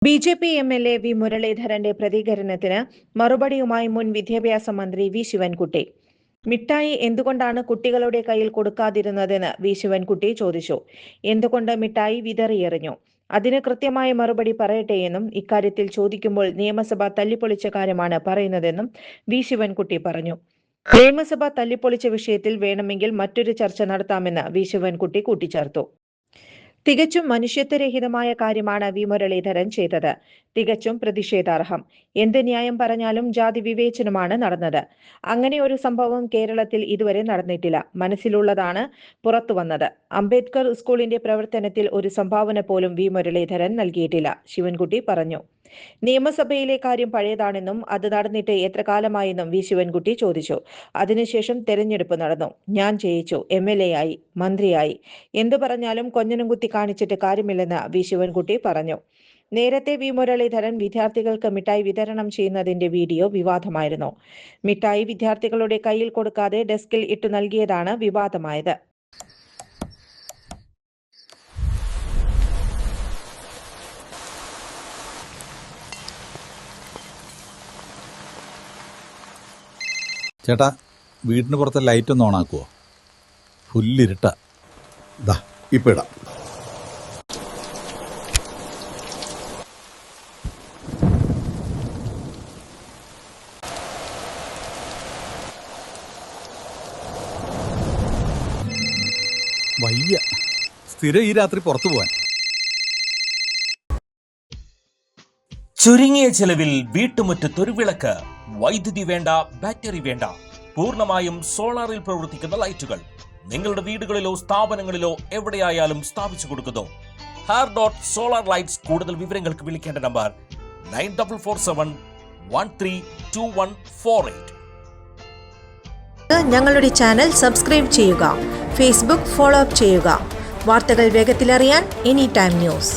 BJP. MLA. V. മുരളീധരന്റെ പ്രതികരണത്തിന് മറുപടിയുമായി മുൻ വിദ്യാഭ്യാസ മന്ത്രി വി. ശിവൻകുട്ടി. മിഠായി എന്തുകൊണ്ടാണ് കുട്ടികളുടെ കയ്യിൽ കൊടുക്കാതിരുന്നതെന്ന് വി. ശിവൻകുട്ടി ചോദിച്ചു. എന്തുകൊണ്ട് മിഠായി വിതറിയെറിഞ്ഞു? അതിന് കൃത്യമായ മറുപടി പറയട്ടെയെന്നും ഇക്കാര്യത്തിൽ ചോദിക്കുമ്പോൾ നിയമസഭ തല്ലിപ്പൊളിച്ച കാര്യമാണ് പറയുന്നതെന്നും വി. ശിവൻകുട്ടി പറഞ്ഞു. നിയമസഭ തല്ലിപ്പൊളിച്ച വിഷയത്തിൽ വേണമെങ്കിൽ മറ്റൊരു ചർച്ച നടത്താമെന്ന് വി. ശിവൻകുട്ടി കൂട്ടിച്ചേർത്തു. തികച്ചും മനുഷ്യത്വരഹിതമായ കാര്യമാണ് വി. മുരളീധരൻ ചെയ്തത്. തികച്ചും പ്രതിഷേധാർഹം. എന്ത് ന്യായം പറഞ്ഞാലും ജാതി വിവേചനമാണ് നടന്നത്. അങ്ങനെ ഒരു സംഭവം കേരളത്തിൽ ഇതുവരെ നടന്നിട്ടില്ല. മനസ്സിലുള്ളതാണ് പുറത്തു വന്നത്. അംബേദ്കർ സ്കൂളിന്റെ പ്രവർത്തനത്തിൽ ഒരു സംഭാവന പോലും വി. മുരളീധരൻ നൽകിയിട്ടില്ല, ശിവൻകുട്ടി പറഞ്ഞു. നിയമസഭയിലെ കാര്യം പഴയതാണെന്നും അത് നടന്നിട്ട് എത്ര കാലമായെന്നും വി. ശിവൻകുട്ടി ചോദിച്ചു. അതിനുശേഷം തെരഞ്ഞെടുപ്പ് നടന്നു. ഞാൻ ജയിച്ചു, എം.എൽ.എ. ആയി, മന്ത്രിയായി. എന്തു പറഞ്ഞാലും കൊഞ്ഞനം കുത്തി കാണിച്ചിട്ട് കാര്യമില്ലെന്ന് വി. ശിവൻകുട്ടി പറഞ്ഞു. നേരത്തെ വി. മുരളീധരൻ വിദ്യാർത്ഥികൾക്ക് മിഠായി വിതരണം ചെയ്യുന്നതിന്റെ വീഡിയോ വിവാദമായിരുന്നു. മിഠായി വിദ്യാർത്ഥികളുടെ കയ്യിൽ കൊടുക്കാതെ ഡെസ്കിൽ ഇട്ടു നൽകിയതാണ് വിവാദമായത്. ചേട്ടാ, വീടിന് പുറത്തെ ലൈറ്റ് ഒന്ന് ഓണാക്കുവോ? ഫുള്ളിരുട്ട. ദാ ഇപ്പം ഇടാം. വയ്യ, സ്ഥിരം ഈ രാത്രി പുറത്തു പോവാൻ. ചുരുങ്ങിയ ചെലവിൽ വീട്ടുമുറ്റത്തൊരു വിളക്ക്. വൈദ്യുതി വേണ്ട, ബാറ്ററി വേണ്ട. പൂർണ്ണമായും സോളാറിൽ പ്രവർത്തിക്കുന്ന ലൈറ്റുകൾ നിങ്ങളുടെ വീടുകളിലോ സ്ഥാപനങ്ങളിലോ എവിടെയായാലും സ്ഥാപിച്ചു കൊടുക്കുന്നു. Solar lights. കൂടുതൽ വിവരങ്ങൾക്ക് വിളിക്കേണ്ട നമ്പർ 9447132148. ഞങ്ങളുടെ ചാനൽ സബ്സ്ക്രൈബ് ചെയ്യുക. ഫേസ്ബുക്ക് ഫോളോ അപ്പ് ചെയ്യുക. വാർത്തകൾ വേഗത്തിലറിയാൻ എനി ടൈം ന്യൂസ്.